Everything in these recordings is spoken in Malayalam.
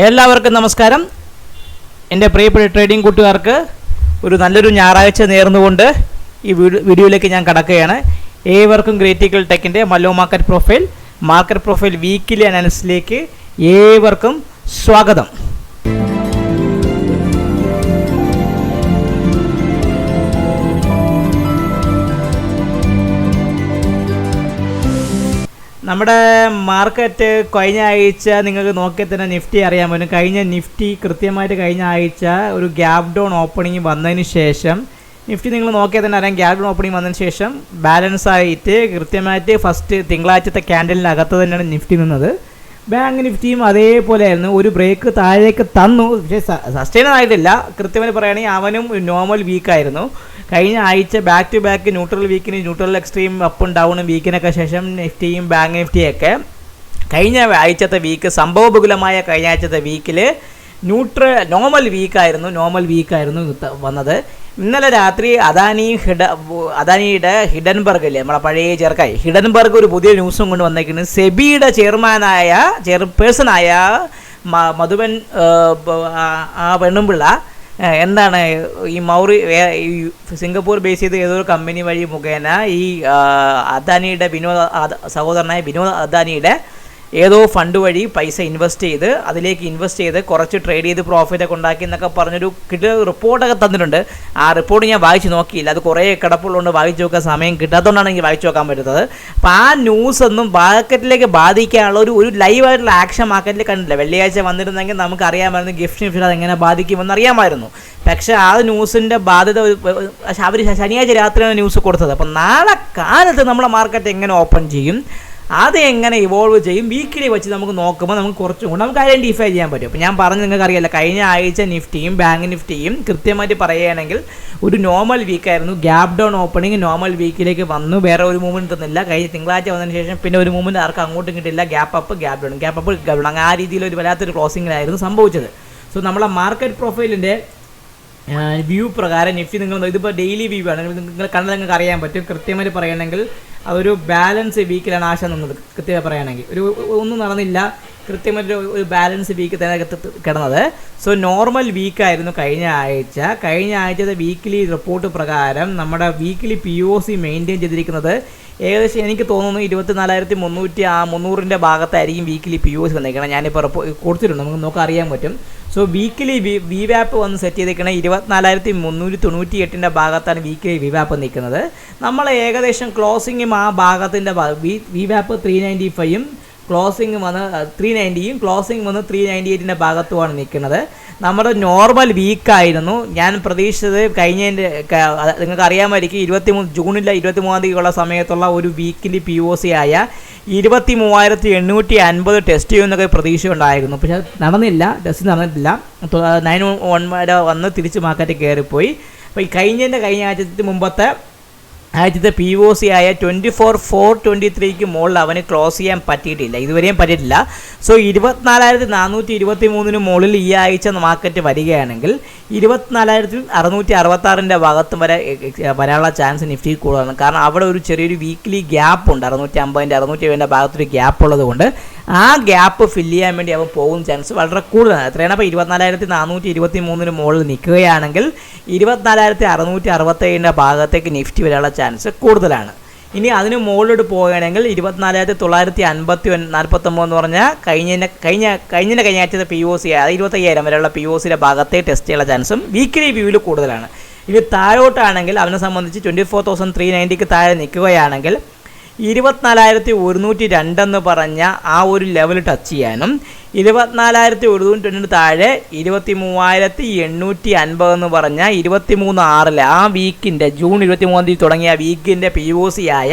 എല്ലാവർക്കും നമസ്കാരം. എൻ്റെ പ്രിയപ്പെട്ട ട്രേഡിംഗ് കൂട്ടുകാർക്ക് ഒരു നല്ലൊരു ഞായറാഴ്ച നേർന്നുകൊണ്ട് ഈ വീഡിയോയിലേക്ക് ഞാൻ കടക്കുകയാണ്. ഏവർക്കും ക്രിറ്റിക്കൽ ടെക്കിൻ്റെ മല്ലോ മാർക്കറ്റ് പ്രൊഫൈൽ വീക്കിലി അനാലിസിസിലേക്ക് ഏവർക്കും സ്വാഗതം. നമ്മുടെ മാർക്കറ്റ് കഴിഞ്ഞ ആഴ്ച നിങ്ങൾക്ക് നോക്കിയാൽ തന്നെ നിഫ്റ്റി അറിയാൻ പറ്റും. നിഫ്റ്റി കൃത്യമായിട്ട് കഴിഞ്ഞ ആഴ്ച ഒരു ഗ്യാപ് ഡൗൺ ഓപ്പണിംഗ് വന്നതിന് ശേഷം നിഫ്റ്റി നിങ്ങൾ നോക്കിയാൽ തന്നെ അറിയാം, ഗ്യാപ് ഡൗൺ ഓപ്പണിംഗ് വന്നതിന് ശേഷം ബാലൻസ് ആയിട്ട് കൃത്യമായിട്ട് ഫസ്റ്റ് തിങ്കളാഴ്ചത്തെ ക്യാൻഡലിനകത്ത് തന്നെയാണ് നിഫ്റ്റി നിന്നത്. ബാങ്ക് നിഫ്റ്റിയും അതേപോലെ ആയിരുന്നു, ഒരു ബ്രേക്ക് താഴേക്ക് തന്നു, പക്ഷേ സസ്റ്റൈൻ ആയിട്ടില്ല. കൃത്യമായി പറയുകയാണെങ്കിൽ അവനും നോർമൽ വീക്കായിരുന്നു. കഴിഞ്ഞ ആഴ്ച back to back neutral extreme അപ്പും ഡൗണും വീക്കിനൊക്കെ ശേഷം നിഫ്റ്റിയും ബാങ്ക് നിഫ്റ്റിയൊക്കെ കഴിഞ്ഞ ആഴ്ചത്തെ വീക്ക് സംഭവബഹുലമായ കഴിഞ്ഞ ആഴ്ചത്തെ വീക്കിൽ നോർമൽ വീക്കായിരുന്നു വന്നത്. ഇന്നലെ രാത്രി അദാനിയുടെ ഹിഡൻബർഗ് ഇല്ലേ, നമ്മളെ പഴയ ചെറുക്കായി ഹിഡൻബർഗ് ഒരു പുതിയ ന്യൂസും കൊണ്ട് വന്നേക്കുന്നത്. സെബിയുടെ ചെയർപേഴ്സണായ മധുബൻ ആ പെണ്ണുമ്പിള്ള എന്താണ് ഈ സിംഗപ്പൂർ ബേസ് ചെയ്ത് ഏതൊരു കമ്പനി വഴി മുഖേന ഈ അദാനിയുടെ സഹോദരനായ വിനോദ് അദാനിയുടെ ഏതോ ഫണ്ട് വഴി പൈസ ഇൻവെസ്റ്റ് ചെയ്ത് കുറച്ച് ട്രേഡ് ചെയ്ത് പ്രോഫിറ്റൊക്കെ ഉണ്ടാക്കി എന്നൊക്കെ പറഞ്ഞൊരു റിപ്പോർട്ടൊക്കെ തന്നിട്ടുണ്ട്. ആ റിപ്പോർട്ട് ഞാൻ വായിച്ച് നോക്കിയില്ല, അത് കുറേ കിടപ്പുള്ളതുകൊണ്ട് വായിച്ച് നോക്കാൻ സമയം കിട്ടാത്തതുകൊണ്ടാണ് എനിക്ക് വായിച്ച് നോക്കാൻ പറ്റുന്നത്. അപ്പോൾ ആ ന്യൂസ് ഒന്നും മാർക്കറ്റിലേക്ക് ബാധിക്കാനുള്ള ഒരു ലൈവായിട്ടുള്ള ആക്ഷൻ മാർക്കറ്റിൽ കണ്ടില്ല. വെള്ളിയാഴ്ച വന്നിരുന്നെങ്കിൽ നമുക്ക് അറിയാമായിരുന്നു ഗിഫ്റ്റ് അതെങ്ങനെ ബാധിക്കുമെന്ന് അറിയാമായിരുന്നു. പക്ഷേ ആ ന്യൂസിൻ്റെ ബാധ്യത അവർ ശനിയാഴ്ച രാത്രിയാണ് ന്യൂസ് കൊടുത്തത്. അപ്പം നാളെ കാലത്ത് നമ്മളെ മാർക്കറ്റ് എങ്ങനെ ഓപ്പൺ ചെയ്യും, അത് എങ്ങനെ ഇവോൾവ് ചെയ്യും, വീക്കിലി വെച്ച് നമുക്ക് നോക്കുമ്പോൾ കുറച്ചും കൂടെ നമുക്ക് ഐഡൻറ്റിഫൈ ചെയ്യാൻ പറ്റും. അപ്പോൾ ഞാൻ പറഞ്ഞ് നിങ്ങൾക്ക് അറിയില്ല, കഴിഞ്ഞ ആഴ്ച നിഫ്റ്റിയും ബാങ്ക് നിഫ്റ്റിയും കൃത്യമായിട്ട് പറയുകയാണെങ്കിൽ ഒരു നോർമൽ വീക്കായിരുന്നു. ഗ്യാപ് ഡൗൺ ഓപ്പണിംഗ് നോർമൽ വീക്കിലേക്ക് വന്നു, വേറെ ഒരു മൂവ്മെൻറ്റ് തന്നില്ല. കഴിഞ്ഞ തിങ്കളാഴ്ച വന്നതിന് ശേഷം പിന്നെ ഒരു മൂവ്മെൻറ്റ് ആർക്കും അങ്ങോട്ടും കിട്ടില്ല. ഗ്യാപ്പ് അപ്പ് ഗ്യാപ് ഡൗൺ അങ്ങനെ ആ രീതിയിൽ ഒരു വല്ലാത്തൊരു ക്ലോസിങ്ങിലായിരുന്നു സംഭവിച്ചത്. സോ നമ്മളെ മാർക്കറ്റ് പ്രൊഫൈലിൻ്റെ വ്യൂ പ്രകാരം നിഫ്റ്റി ഇതിപ്പോൾ ഡെയിലി വ്യൂ ആണ്, നിങ്ങൾ കണ്ടാൽ നിങ്ങൾക്ക് അറിയാൻ പറ്റും. കൃത്യമായിട്ട് പറയുകയാണെങ്കിൽ അതൊരു ബാലൻസ് വീക്കിലാണ് ആശ നിന്നത്. കൃത്യമായി പറയുകയാണെങ്കിൽ ഒന്നും നടന്നില്ല, കൃത്യമായിട്ട് ഒരു ബാലൻസ് വീക്ക് തന്നെ കിടന്നത്. സോ നോർമൽ വീക്കായിരുന്നു കഴിഞ്ഞ ആഴ്ചത്തെ വീക്കിലി റിപ്പോർട്ട് പ്രകാരം നമ്മുടെ വീക്കിലി POC മെയിൻറ്റെയിൻ ചെയ്തിരിക്കുന്നത് ഏകദേശം എനിക്ക് തോന്നുന്നു 24,300 ഭാഗത്തായിരിക്കും വീക്കിലി POC വന്നിരിക്കണം. ഞാനിപ്പോൾ കൊടുത്തിട്ടുണ്ട്, നമുക്ക് നോക്കാൻ അറിയാൻ പറ്റും. സോ വീക്കിലി VWAP വന്ന് സെറ്റ് ചെയ്തിരിക്കുന്നത് 24,398 ഭാഗത്താണ് വീക്കിലി VWAP നിൽക്കുന്നത്. നമ്മൾ ഏകദേശം ക്ലോസിങ്ങും ആ ഭാഗത്തിൻ്റെ VWAP 395 ക്ലോസിങ് വന്ന് 390 ക്ലോസിങ് വന്ന് 398 ഭാഗത്തുമാണ് നിൽക്കുന്നത്. നമ്മുടെ നോർമൽ വീക്കായിരുന്നു. ഞാൻ പ്രതീക്ഷിച്ചത് നിങ്ങൾക്ക് അറിയാമായിരിക്കും ജൂണിലെ 23-ാം തീയതിയുള്ള സമയത്തുള്ള ഒരു വീക്കിലി POC ആയ 23,850 ടെസ്റ്റ് ചെയ്യുമെന്നൊക്കെ പ്രതീക്ഷ ഉണ്ടായിരുന്നു. പക്ഷേ ടെസ്റ്റ് നടന്നിട്ടില്ല. 911 വരെ വന്ന് തിരിച്ച് മാർക്കറ്റ് കയറിപ്പോയി. അപ്പോൾ ഈ കഴിഞ്ഞ ആഴ്ചത്തെ മുമ്പത്തെ ആഴ്ചത്തെ POC ആയ 24,423 മുകളിൽ അവന് ക്ലോസ് ചെയ്യാൻ പറ്റിയിട്ടില്ല, ഇതുവരെയും പറ്റിയിട്ടില്ല. സോ 24,423 മുകളിൽ ഈ ആഴ്ച മാർക്കറ്റ് വരികയാണെങ്കിൽ 24,666 ഭാഗത്തും വരാനുള്ള ചാൻസ് നിഫ്റ്റി കൂടുതലാണ്. കാരണം അവിടെ ഒരു ചെറിയൊരു വീക്കിലി ഗ്യാപ്പ് ഉണ്ട്, 650 670 ഭാഗത്തൊരു ഗ്യാപ്പ് ഉള്ളത് കൊണ്ട് ആ ഗ്യാപ്പ് ഫില്ല് ചെയ്യാൻ വേണ്ടി അവൻ പോകുന്ന ചാൻസ് വളരെ കൂടുതലാണ്. എത്രയാണ്? അപ്പോൾ 24,423 മുകളിൽ നിൽക്കുകയാണെങ്കിൽ 24,667 ഭാഗത്തേക്ക് നിഫ്റ്റി വരാനുള്ള ചാൻസ് കൂടുതലാണ്. ഇനി അതിന് മുകളിലോട്ട് പോകുകയാണെങ്കിൽ 24,949 എന്ന് പറഞ്ഞാൽ കഴിഞ്ഞ ആഴ്ചത്തെ POC അതായത് 25,000 വരെയുള്ള POCയുടെ ഭാഗത്തെ ടെസ്റ്റ് ചെയ്യാനുള്ള ചാൻസും വീക്കിലി വ്യൂവിൽ കൂടുതലാണ്. ഇനി താഴോട്ടാണെങ്കിൽ അവനെ സംബന്ധിച്ച് 24,390 താഴെ നിൽക്കുകയാണെങ്കിൽ 24,102 എന്ന് പറഞ്ഞ ആ ഒരു ലെവൽ ടച്ച് ചെയ്യാനും 24,102 താഴെ 23,850 എന്ന് പറഞ്ഞാൽ 23/6 ആ വീക്കിൻ്റെ ജൂൺ 23-ാം തീയതി തുടങ്ങിയ വീക്കിൻ്റെ POC ആയ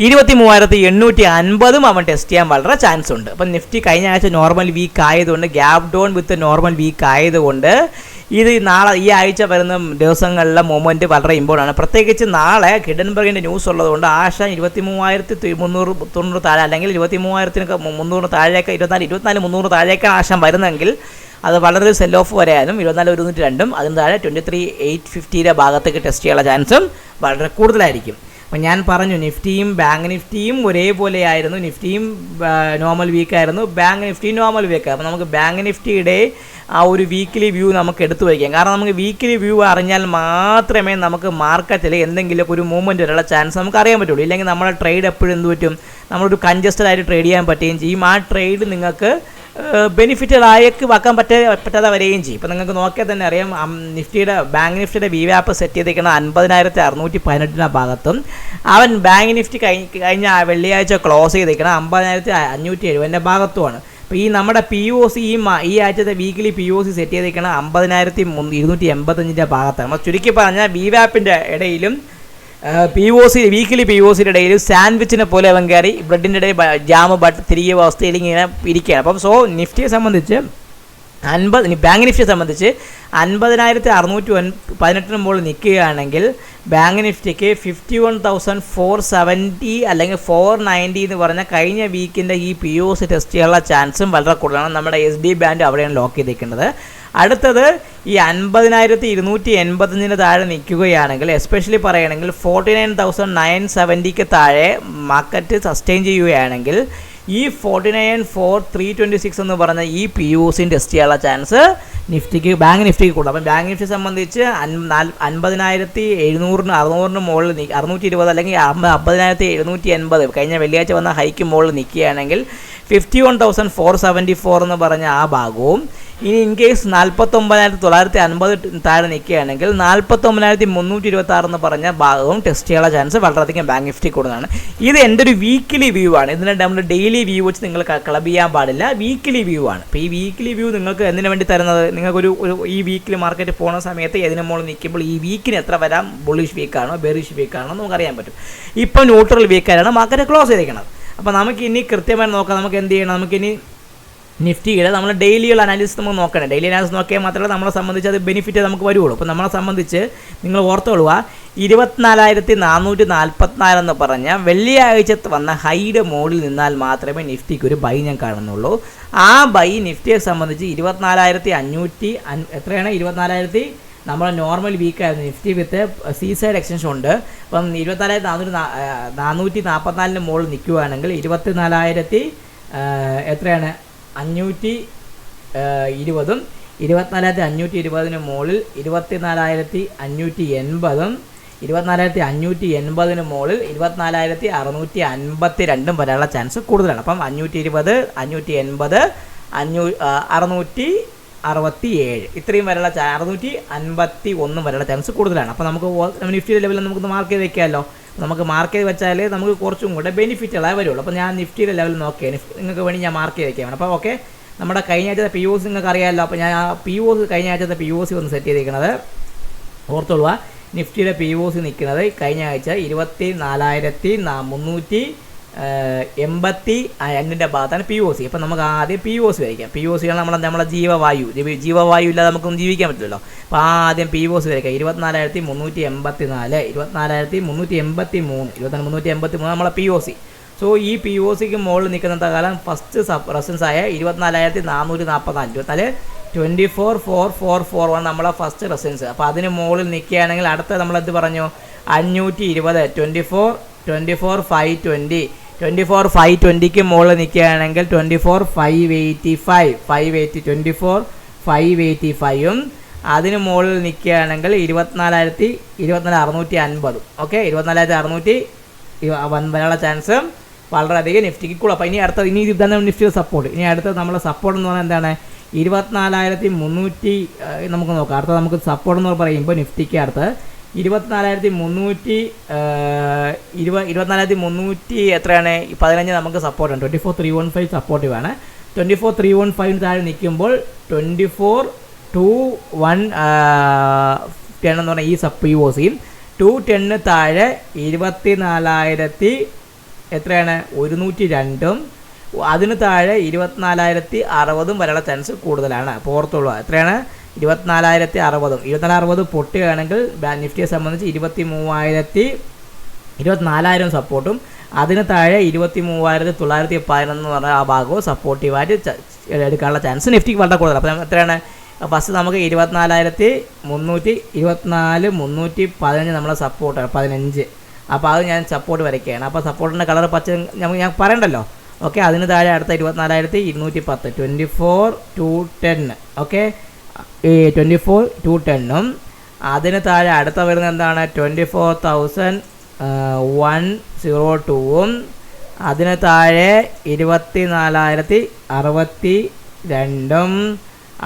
23,850 അവൻ ടെസ്റ്റ് ചെയ്യാൻ വളരെ ചാൻസ് ഉണ്ട്. അപ്പം നിഫ്റ്റി കഴിഞ്ഞ ആഴ്ച നോർമൽ വീക്ക് ആയതുകൊണ്ട് gap down with normal week ആയതുകൊണ്ട് ഇത് ഈ ആഴ്ച വരുന്ന ദിവസങ്ങളിലെ മൂവ്മെൻറ്റ് വളരെ ഇമ്പോർട്ടൻ്റ് ആണ്. പ്രത്യേകിച്ച് നാളെ ഹിഡൻബർഗിൻ്റെ ന്യൂസ് ഉള്ളതുകൊണ്ട് ആശ 23,390 താഴെ അല്ലെങ്കിൽ 23,300 താഴേക്ക് 24,300 താഴേക്കാണ് ആശം വരുന്നതെങ്കിൽ അത് വളരെ സെൽ ഓഫ് വരാനും 24,102 അതിന് താഴെ 23,850 ഭാഗത്തേക്ക് ടെസ്റ്റ് ചെയ്യാനുള്ള ചാൻസും വളരെ കൂടുതലായിരിക്കും. അപ്പോൾ ഞാൻ പറഞ്ഞു നിഫ്റ്റിയും ബാങ്ക് നിഫ്റ്റിയും ഒരേപോലെയായിരുന്നു. നിഫ്റ്റിയും നോർമൽ വീക്കായിരുന്നു, ബാങ്ക് നിഫ്റ്റിയും നോർമൽ വീക്കായിരുന്നു. അപ്പോൾ നമുക്ക് ബാങ്ക് നിഫ്റ്റിയുടെ ആ ഒരു വീക്കിലി വ്യൂ നമുക്ക് എടുത്തു വയ്ക്കാം. കാരണം നമുക്ക് വീക്കിലി വ്യൂ അറിഞ്ഞാൽ മാത്രമേ നമുക്ക് മാർക്കറ്റിൽ എന്തെങ്കിലുമൊക്കെ ഒരു മൂവ്മെൻറ്റ് വരാനുള്ള ചാൻസ് നമുക്ക് അറിയാൻ പറ്റുള്ളൂ. ഇല്ലെങ്കിൽ നമ്മുടെ ട്രേഡ് എപ്പോഴും എന്ത് പറ്റും, നമ്മളൊരു കൺജസ്റ്റഡ് ആയിട്ട് ട്രേഡ് ചെയ്യാൻ പറ്റുകയും ചെയ്യും. ആ ട്രേഡ് നിങ്ങൾക്ക് ബെനിഫിറ്റഡായേക്ക് വെക്കാൻ പറ്റാതെ വരികയും ചെയ്യും. ഇപ്പോൾ നിങ്ങൾക്ക് നോക്കിയാൽ തന്നെ അറിയാം, ബാങ്ക് നിഫ്റ്റിയുടെ VWAP സെറ്റ് ചെയ്തിരിക്കുന്ന 50,618 ഭാഗത്തും അവൻ ബാങ്ക് നിഫ്റ്റി കഴിഞ്ഞ വെള്ളിയാഴ്ച ക്ലോസ് ചെയ്തിരിക്കുന്ന 50,570 ഭാഗത്തുമാണ്. അപ്പോൾ ഈ നമ്മുടെ POC ഈ ആഴ്ചത്തെ വീക്കിലി POC സെറ്റ് ചെയ്തിരിക്കുന്ന 50,285 ഭാഗത്താണ്. നമ്മൾ ചുരുക്കി പറഞ്ഞാൽ VWAPൻ്റെ ഇടയിലും വീക്കിലി POCയുടെ ഇടയിൽ സാൻഡ്വിച്ചിനെ പോലെ അവൻ കയറി ബ്രെഡിൻ്റെ ഇടയിൽ ജാമ് തിരികെ അവസ്ഥയിൽ ഇങ്ങനെ ഇരിക്കുകയാണ്. അപ്പം സോ നിഫ്റ്റിയെ സംബന്ധിച്ച് ബാങ്ക് നിഫ്റ്റിയെ സംബന്ധിച്ച് 50,618 മുകളിൽ നിൽക്കുകയാണെങ്കിൽ ബാങ്ക് നിഫ്റ്റിക്ക് 51,470 അല്ലെങ്കിൽ 490 എന്ന് പറഞ്ഞാൽ കഴിഞ്ഞ വീക്കിൻ്റെ ഈ POC ടെസ്റ്റ് ചെയ്യാനുള്ള ചാൻസും വളരെ കൂടുതലാണ്. നമ്മുടെ SD ബാൻഡ് അവിടെയാണ് ലോക്ക് ചെയ്തിരിക്കുന്നത്. അടുത്തത് ഈ 50,285 താഴെ നിൽക്കുകയാണെങ്കിൽ, എസ്പെഷ്യലി പറയുകയാണെങ്കിൽ 49,970 താഴെ മാർക്കറ്റ് സസ്റ്റെയിൻ ചെയ്യുകയാണെങ്കിൽ ഈ 49,4,326 എന്ന് പറഞ്ഞ ഈ POC ടെസ്റ്റ് ചെയ്യാനുള്ള ചാൻസ് ബാങ്ക് നിഫ്റ്റിക്ക് കൂടും. അപ്പം ബാങ്ക് നിഫ്റ്റിയെ സംബന്ധിച്ച് 50,700-600 മുകളിൽ 620 അല്ലെങ്കിൽ 50,780 കഴിഞ്ഞ വെള്ളിയാഴ്ച വന്ന ഹൈക്ക് മുകളിൽ നിൽക്കുകയാണെങ്കിൽ 51,474 എന്ന് പറഞ്ഞ ആ ഭാഗവും, ഇനി ഇൻ കേസ് 49,950 താഴെ നിൽക്കുകയാണെങ്കിൽ 49,326 എന്ന് പറഞ്ഞ ഭാഗവും ടെസ്റ്റ് ചെയ്യാനുള്ള ചാൻസ് വളരെയധികം ബാങ്ക് നിഫ്റ്റി കൂടുതലാണ്. ഇത് എൻ്റെ ഒരു വീക്കിലി വ്യൂ ആണ്. ഇതിനെ നമ്മൾ ഡെയിലി വ്യൂ വെച്ച് നിങ്ങൾ ക്ലബ് ചെയ്യാൻ പാടില്ല. വീക്കിലി വ്യൂ ആണ്. അപ്പോൾ ഈ വീക്കിലി വ്യൂ നിങ്ങൾക്ക് എന്തിനു വേണ്ടി തരുന്നത്, നിങ്ങൾക്കൊരു ഈ വീക്കിലി മാർക്കറ്റ് പോകുന്ന സമയത്ത് ഏതിനു മുകളിൽ നിൽക്കുമ്പോൾ ഈ വീക്കിന് എത്ര വരാം, ബുള്ളിഷ് വീക്കാണോ ബെറിഷ് വീക്കാണോ നമുക്കറിയാൻ പറ്റും. ഇപ്പോൾ ന്യൂട്രൽ വീക്കാണ് മാർക്കറ്റ് ക്ലോസ് ചെയ്തിരിക്കുന്നത്. അപ്പോൾ നമുക്കിനി കൃത്യമായി നോക്കാം. നമുക്ക് എന്ത് ചെയ്യണം, നമുക്കിനി നിഫ്റ്റിയുടെ നമ്മൾ ഡെയിലിയുള്ള അനാലിസിസ് നമുക്ക് നോക്കണം. ഡെയിലി അനാലിസിസ് നോക്കിയാൽ മാത്രമേ നമ്മളെ സംബന്ധിച്ച് അത് ബെനിഫിറ്റ് നമുക്ക് വരുള്ളൂ. അപ്പോൾ നമ്മളെ സംബന്ധിച്ച് നിങ്ങൾ ഓർത്തോളുക, 24,444 എന്ന് പറഞ്ഞാൽ വെള്ളിയാഴ്ചത്ത് വന്ന ഹൈയുടെ മുകളിൽ നിന്നാൽ മാത്രമേ നിഫ്റ്റിക്ക് ഒരു ബൈ ഞാൻ കാണുന്നുള്ളൂ. ആ ബൈ നിഫ്റ്റിയെ സംബന്ധിച്ച് 24,500 എത്രയാണ്, 24,000 നമ്മൾ നോർമൽ വീക്കായിരുന്നു നിഫ്റ്റി വിത്ത് സീസൈഡ് എക്സ്റ്റൻഷൻ ഉണ്ട്. അപ്പം 24,444 മുകളിൽ നിൽക്കുകയാണെങ്കിൽ 24,000 എത്രയാണ് 520, 24,520 മുകളിൽ 24,580, 24,580 മുകളിൽ 24,652 വരാനുള്ള ചാൻസ് കൂടുതലാണ്. അപ്പം 520, 580, 667 ഇത്രയും വരെയുള്ള 651 വരെയുള്ള ചാൻസ് കൂടുതലാണ്. അപ്പോൾ നമുക്ക് നിഫ്റ്റിയുടെ ലെവലിൽ നമുക്ക് മാർക്ക് ചെയ്ത് വെക്കാമല്ലോ. നമുക്ക് മാർക്ക് ചെയ്ത് വെച്ചാൽ നമുക്ക് കുറച്ചും കൂടെ ബെനിഫിറ്റുകളായി വരുള്ളൂ. അപ്പോൾ ഞാൻ നിഫ്റ്റിയുടെ ലെവൽ നോക്കിയാൽ നിങ്ങൾക്ക് വേണ്ടി ഞാൻ മാർക്ക് ചെയ്ത് വെക്കുകയാണ്. അപ്പോൾ ഓക്കെ, നമ്മുടെ കഴിഞ്ഞ ആഴ്ചത്തെ POC നിങ്ങൾക്ക് അറിയാമല്ലോ. അപ്പോൾ ഞാൻ ആ കഴിഞ്ഞ ആഴ്ചത്തെ POC ഒന്ന് സെറ്റ് ചെയ്തിരിക്കുന്നത് ഓർത്തോളുക. നിഫ്റ്റിയുടെ POC നിൽക്കുന്നത് കഴിഞ്ഞ ആഴ്ച 24,382 ഭാഗത്താണ് POC. അപ്പം നമുക്ക് ആദ്യം POC വരയ്ക്കാം. POCയാണ് നമ്മളെ ജീവവായു ഇല്ലാതെ നമുക്കൊന്നും ജീവിക്കാൻ പറ്റില്ലല്ലോ. അപ്പോൾ ആദ്യം POC വരയ്ക്കാം. 24,384, 24,383, 24,383 നമ്മളെ POC. സോ ഈ POCക്ക് മുകളിൽ നിൽക്കുന്ന കാലം ഫസ്റ്റ് റെസിസ്റ്റൻസ് ആയ 24,444, 24,444 നമ്മളെ ഫസ്റ്റ് റെസിസ്റ്റൻസ്. അപ്പോൾ അതിന് മുകളിൽ നിൽക്കുകയാണെങ്കിൽ അടുത്ത നമ്മളെന്ത് പറഞ്ഞു, 520, 24,520, 24,520ക്ക് മുകളിൽ നിൽക്കുകയാണെങ്കിൽ 24,585, 24,585ഉം അതിന് മുകളിൽ നിൽക്കുകയാണെങ്കിൽ 24,650. ഓക്കെ, 24,600 വരാനുള്ള ചാൻസ് വളരെയധികം നിഫ്റ്റിക്ക് കൂടും. അപ്പോൾ ഇനി ഇതാണ് നിഫ്റ്റിയുടെ സപ്പോർട്ട്. ഇനി അടുത്തത് നമ്മളെ സപ്പോർട്ട് എന്ന് പറഞ്ഞാൽ എന്താണ്, 24,300 നമുക്ക് നോക്കാം. അടുത്ത നമുക്ക് സപ്പോർട്ട് എന്ന് പറയുമ്പോൾ നിഫ്റ്റിക്ക് അടുത്ത് 24,300 എത്രയാണ്, 15 നമുക്ക് സപ്പോർട്ടാണ്. 24,315 സപ്പോർട്ടീവാണ്. 24,315 താഴെ നിൽക്കുമ്പോൾ 24,210 എന്ന് പറഞ്ഞാൽ ഈ POCയും 210 താഴെ 24,000 എത്രയാണ് 102ഉം അതിന് താഴെ 24,060 വരെയുള്ള ചാൻസ് കൂടുതലാണ്. അപ്പോൾ ഓർത്തുള്ളൂ എത്രയാണ് 24,060. 24,060 പൊട്ടുകയാണെങ്കിൽ നിഫ്റ്റിയെ സംബന്ധിച്ച് 24,000 സപ്പോർട്ടും അതിന് താഴെ 23,911 എന്ന് പറഞ്ഞ ആ ഭാഗവും സപ്പോർട്ടീവായിട്ട് എടുക്കാനുള്ള ചാൻസ് നിഫ്റ്റിക്ക് വളരെ കൂടുതലാണ്. അപ്പോൾ എത്രയാണ് ഫസ്റ്റ് നമുക്ക് 24,315 നമ്മളെ സപ്പോർട്ടാണ് 15. അപ്പോൾ അത് ഞാൻ സപ്പോർട്ട് വരയ്ക്കുകയാണ്. അപ്പോൾ സപ്പോർട്ടിൻ്റെ കളർ പച്ച ഞാൻ പറയണ്ടല്ലോ. ഓക്കെ, അതിന് താഴെ അടുത്ത 24,210 24,210. ഓക്കെ, 24,210ഉം അതിന് താഴെ അടുത്ത വരുന്നത് എന്താണ് 24,102ഉം അതിന് താഴെ 24,062ഉം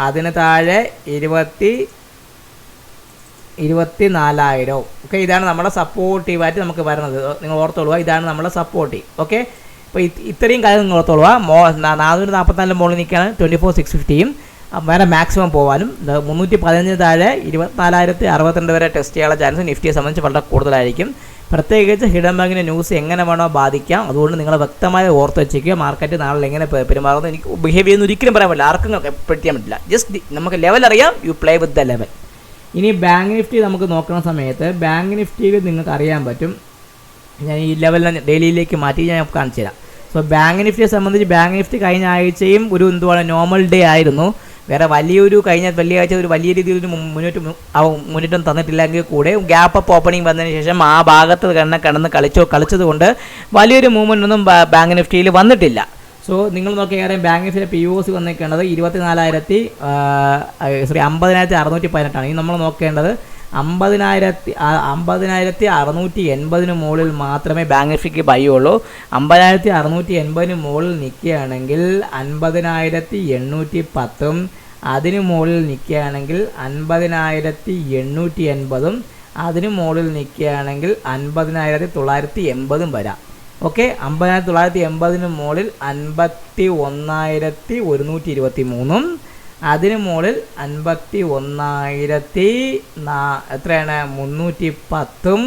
അതിന് താഴെ 24,000. ഓക്കെ, ഇതാണ് നമ്മുടെ സപ്പോർട്ടീവായിട്ട് നമുക്ക് വരുന്നത്. നിങ്ങൾ ഓർത്തോളുക, ഇതാണ് നമ്മുടെ സപ്പോർട്ടീവ്. ഓക്കെ, അപ്പോൾ ഇത്രയും കാര്യം നിങ്ങൾ ഓർത്തോളുക. 444 മുകളിൽ നിൽക്കുകയാണ് 24,650യും വേറെ മാക്സിമം പോകാനും 315 താഴെ 24,062 വരെ ടെസ്റ്റ് ചെയ്യാനുള്ള ചാൻസ് നിഫ്റ്റിയെ സംബന്ധിച്ച് വളരെ കൂടുതലായിരിക്കും. പ്രത്യേകിച്ച് ഹിഡൻ ബാങ്കിൻ്റെ ന്യൂസ് എങ്ങനെ വേണോ ബാധിക്കാം. അതുകൊണ്ട് നിങ്ങൾ വ്യക്തമായി ഓർത്ത് വെച്ചിരിക്കുക. മാർക്കറ്റ് നാളെ എങ്ങനെ പെരുമാറുന്നത് എനിക്ക് ബിഹേവ് ചെയ്യുന്ന ഒരിക്കലും പറയാൻ പറ്റില്ല, ആർക്കും എക്സ്പെക്ട് ചെയ്യാൻ പറ്റില്ല. ജസ്റ്റ് നമുക്ക് ലെവൽ അറിയാം, you play with the level. ഇനി ബാങ്ക് നിഫ്റ്റി നമുക്ക് നോക്കുന്ന സമയത്ത് ബാങ്ക് നിഫ്റ്റിയിൽ നിങ്ങൾക്ക് അറിയാൻ പറ്റും. ഞാൻ ഈ ലെവലിനെ ഡെയിലിയിലേക്ക് മാറ്റി ഞാൻ കാണിച്ചു തരാം. സോ ബാങ്ക് നിഫ്റ്റിയെ സംബന്ധിച്ച് ബാങ്ക് നിഫ്റ്റി കഴിഞ്ഞ ആഴ്ചയും ഒരു നോർമൽ ഡേ ആയിരുന്നു. വേറെ കഴിഞ്ഞ വെള്ളിയാഴ്ച ഒരു വലിയ രീതിയിൽ മുന്നേറ്റം തന്നിട്ടില്ലെങ്കിൽ കൂടെ ഗ്യാപ്പ് അപ്പ് ഓപ്പണിംഗ് വന്നതിന് ശേഷം ആ ഭാഗത്ത് കിടന്ന് കളിച്ചത് കൊണ്ട് വലിയൊരു മൂവ്മെൻ്റ് ഒന്നും ബാങ്ക് നിഫ്റ്റിയിൽ വന്നിട്ടില്ല. സോ നിങ്ങൾ നോക്കിയാൽ ബാങ്ക് നിഫ്റ്റിയുടെ POC വന്നിരിക്കേണ്ടത് 50,618. ഇനി നമ്മൾ നോക്കേണ്ടത് 50,680 മുകളിൽ മാത്രമേ ബാങ്ക് നിഫ്റ്റിക്ക് ബൈ ഉള്ളൂ. 50,680 മുകളിൽ നിൽക്കുകയാണെങ്കിൽ 50,810ഉം അതിന് മുകളിൽ നിൽക്കുകയാണെങ്കിൽ 50,880ഉം അതിന് മുകളിൽ നിൽക്കുകയാണെങ്കിൽ 50,980ഉം വരാം. ഓക്കെ, 50,980 മുകളിൽ 51,123ഉം അതിന് മുകളിൽ 51,310ഉം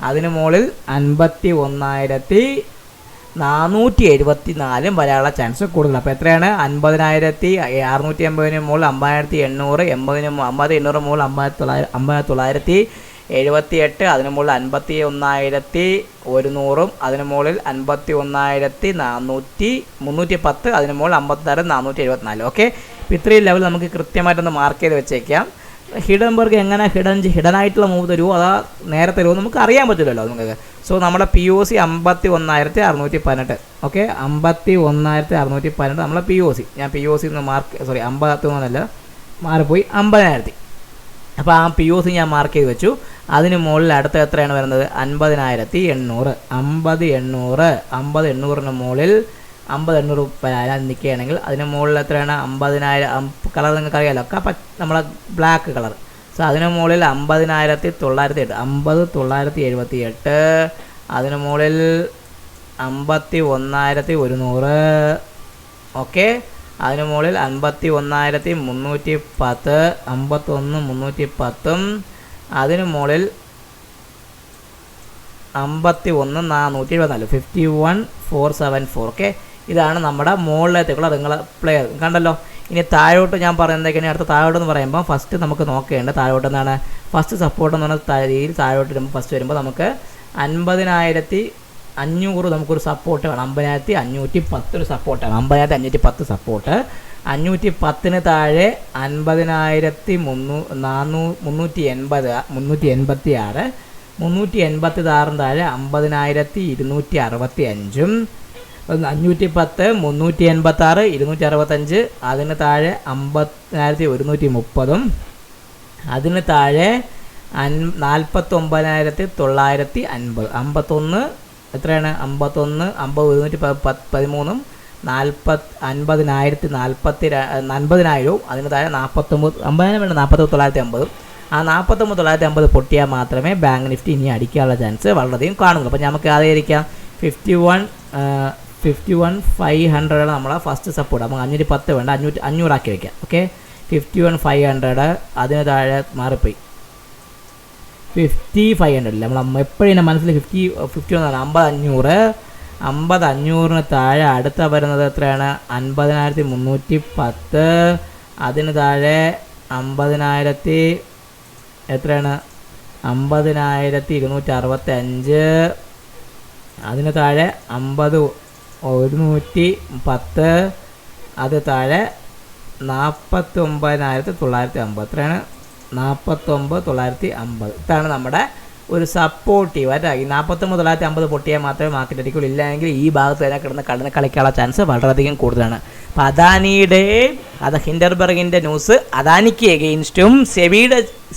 അതിന് മുകളിൽ 51,474 വരാനുള്ള ചാൻസ് കൂടുതലാണ്. അപ്പോൾ എത്രയാണ് 50,680 മുകളിൽ 50,800, 50,800 മുകളിൽ 50,978, അതിന് മുകളിൽ 51,100ഉം അതിന് മുകളിൽ 51,310, അതിന് മുകളിൽ 56,474. ഓക്കെ, ഇപ്പോൾ ഇത്രയും ലെവൽ നമുക്ക് കൃത്യമായിട്ടൊന്ന് മാർക്ക് ചെയ്ത് വെച്ചേക്കാം. ഹിഡൻബർഗ് എങ്ങനെ ഹിഡനായിട്ടുള്ള മൂവ് തരുമോ അതാ നേരെ തരുമോ നമുക്ക് അറിയാൻ പറ്റില്ലല്ലോ നിങ്ങൾക്ക്. സോ നമ്മുടെ POC 51,618. ഓക്കെ, 51,618 നമ്മളെ POC. ഞാൻ POC മാർക്ക് 51 മാറിപ്പോയി 50,000. അപ്പോൾ ആ POC ഞാൻ മാർക്ക് ചെയ്ത് വെച്ചു. അതിന് മുകളിൽ അടുത്ത എത്രയാണ് വരുന്നത് 50,800. 50,800ന് മുകളിൽ 50,800 വരാൻ നിൽക്കുകയാണെങ്കിൽ അതിന് മുകളിൽ എത്രയാണ് 50,000 കളർ നിങ്ങൾക്ക് അറിയാമല്ലോ, നമ്മളെ ബ്ലാക്ക് കളർ. സോ അതിന് മുകളിൽ 50,978, 50,978. അതിന് മുകളിൽ 51,100. ഓക്കെ, അതിന് മുകളിൽ 51,310, 51,310ഉം അതിന് മുകളിൽ 51,474, 51,474. ഓക്കെ, ഇതാണ് നമ്മുടെ മുകളിലേക്കുള്ള നിങ്ങളെ പ്ലെയർ കണ്ടല്ലോ. ഇനി താഴോട്ട് ഞാൻ പറയുന്നതൊക്കെ അടുത്ത താഴോട്ടെന്ന് പറയുമ്പോൾ ഫസ്റ്റ് നമുക്ക് നോക്കേണ്ടത് താഴോട്ട് എന്താണ് ഫസ്റ്റ് സപ്പോർട്ട് എന്ന് പറഞ്ഞ രീതിയിൽ താഴോട്ട് വരുമ്പോൾ ഫസ്റ്റ് വരുമ്പോൾ നമുക്ക് 50,500 നമുക്കൊരു സപ്പോർട്ട് വേണം. 50,510 ഒരു സപ്പോർട്ടാണ്. 50,510 സപ്പോർട്ട്. 510ന് താഴെ 50,386, 386 താഴെ 50,265, 510, 386, 265. അതിന് താഴെ 50,130, അതിന് താഴെ 49,950, 51 എത്രയാണ് 51, 50,113, 50,040, അതിന് താഴെ 49, 50,000 വേണ്ട 49,950. ആ 49,950 പൊട്ടിയാൽ മാത്രമേ ബാങ്ക് നിഫ്റ്റി ഇനി അടിക്കാനുള്ള ചാൻസ് വളരെയധികം കാണുള്ളൂ. അപ്പോൾ നമുക്ക് ആദ്യമായിരിക്കാം 51,500 നമ്മളെ ഫസ്റ്റ് സപ്പോർട്ട്. നമുക്ക് 510 വേണ്ട 500 ആക്കി വയ്ക്കാം. ഓക്കെ, 51,500. അതിന് താഴെ മാറിപ്പോയി 50,500 നമ്മൾ എപ്പോഴും എൻ്റെ മനസ്സിൽ 51 50,500. 50,500ന് താഴെ അടുത്ത വരുന്നത് എത്രയാണ് 50,310. അതിന് താഴെ 50,000 എത്രയാണ് 50,265. അതിന് താഴെ 50,110. അത് താഴെ 49,950. എത്രയാണ് 49,950. ഇതാണ് നമ്മുടെ ഒരു സപ്പോർട്ടീവ് അല്ല ഈ 49,950 പൊട്ടിയാൽ മാത്രമേ മാർക്കറ്റ് അടിക്കുള്ളൂ. ഇല്ലെങ്കിൽ ഈ ഭാഗത്ത് തന്നെ കിടന്ന് കളിക്കാനുള്ള ചാൻസ് വളരെയധികം കൂടുതലാണ്. അപ്പോൾ അദാനിയുടെ ഹിൻഡർബർഗിൻ്റെ ന്യൂസ് അദാനിക്ക് എഗെയിൻസ്റ്റും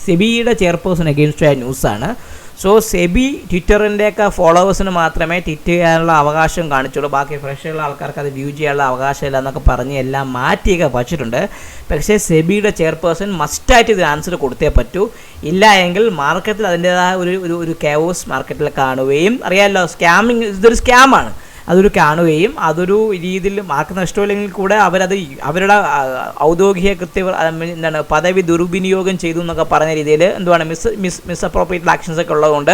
സെബിയുടെ ചെയർപേഴ്സൺ എഗെയിൻസ്റ്റും ആയ ന്യൂസാണ്. സോ സെബി ട്വിറ്ററിൻ്റെയൊക്കെ ഫോളോവേഴ്സിന് മാത്രമേ ട്വീറ്റ് ചെയ്യാനുള്ള അവകാശം കാണിച്ചുള്ളൂ. ബാക്കി ഫ്രഷുള്ള ആൾക്കാർക്ക് അത് വ്യൂ ചെയ്യാനുള്ള അവകാശമില്ല എന്നൊക്കെ പറഞ്ഞ് എല്ലാം മാറ്റിയൊക്കെ വച്ചിട്ടുണ്ട്. പക്ഷേ സെബിയുടെ ചെയർപേഴ്സൺ മസ്റ്റായിട്ട് ഇത് ആൻസർ കൊടുത്തേ പറ്റൂ. ഇല്ല എങ്കിൽ മാർക്കറ്റിൽ അതിൻ്റേതായ ഒരു കെയോസ് മാർക്കറ്റിൽ കാണുകയും അറിയാമല്ലോ, ഇതൊരു സ്കാമാണ്, അതൊരു കാണുകയും അതൊരു രീതിയിൽ മാർക്ക് നഷ്ടമില്ലെങ്കിൽ കൂടെ അവരുടെ ഔദ്യോഗിക പദവി ദുർവിനിയോഗം ചെയ്തു എന്നൊക്കെ പറഞ്ഞ രീതിയിൽ മിസ്അപ്രോപ്രിയേറ്റ് ആക്ഷൻസ് ഒക്കെ ഉള്ളതുകൊണ്ട്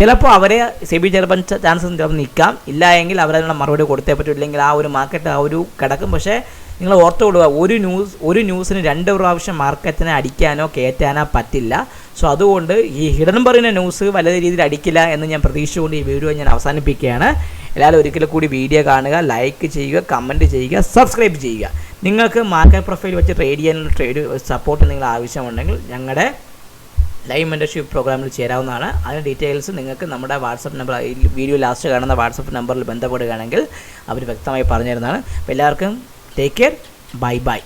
ചിലപ്പോൾ അവരെ സെബി ചിലപ്പം ചാൻസ് ചിലപ്പോൾ നിൽക്കാം. ഇല്ല എങ്കിൽ അവരതിനുള്ള മറുപടി കൊടുത്തേ പറ്റും. ഇല്ലെങ്കിൽ ആ ഒരു മാർക്കറ്റ് കിടക്കും. പക്ഷേ നിങ്ങൾ ഓർത്ത് കൊടുക്കുക, ഒരു ന്യൂസിന് 2 പ്രാവശ്യം മാർക്കറ്റിനെ അടിക്കാനോ കയറ്റാനോ പറ്റില്ല. സോ അതുകൊണ്ട് ഈ ഹിഡൻബർഗിൻ്റെ ന്യൂസ് വലിയ രീതിയിൽ അടിക്കില്ല എന്ന് ഞാൻ പ്രതീക്ഷിച്ചുകൊണ്ട് ഈ വീഡിയോ ഞാൻ അവസാനിപ്പിക്കുകയാണ്. എല്ലാവരും ഒരിക്കലും കൂടി വീഡിയോ കാണുക, ലൈക്ക് ചെയ്യുക, കമൻറ്റ് ചെയ്യുക, സബ്സ്ക്രൈബ് ചെയ്യുക. നിങ്ങൾക്ക് മാർക്കറ്റ് പ്രൊഫൈൽ വെച്ച് ട്രേഡ് ചെയ്യാനുള്ള സപ്പോർട്ട് നിങ്ങൾ ആവശ്യമുണ്ടെങ്കിൽ ഞങ്ങളുടെ ലൈവ് മെൻറ്റർഷിപ്പ് പ്രോഗ്രാമിൽ ചേരാവുന്നതാണ്. അതിന് ഡീറ്റെയിൽസ് നിങ്ങൾക്ക് നമ്മുടെ വാട്സപ്പ് നമ്പർ, വീഡിയോ ലാസ്റ്റ് കാണുന്ന വാട്സപ്പ് നമ്പറിൽ ബന്ധപ്പെടുകയാണെങ്കിൽ അവർ വ്യക്തമായി പറഞ്ഞു തരുന്നതാണ്. അപ്പോൾ എല്ലാവർക്കും ടേക്ക് കെയർ, ബൈ ബൈ.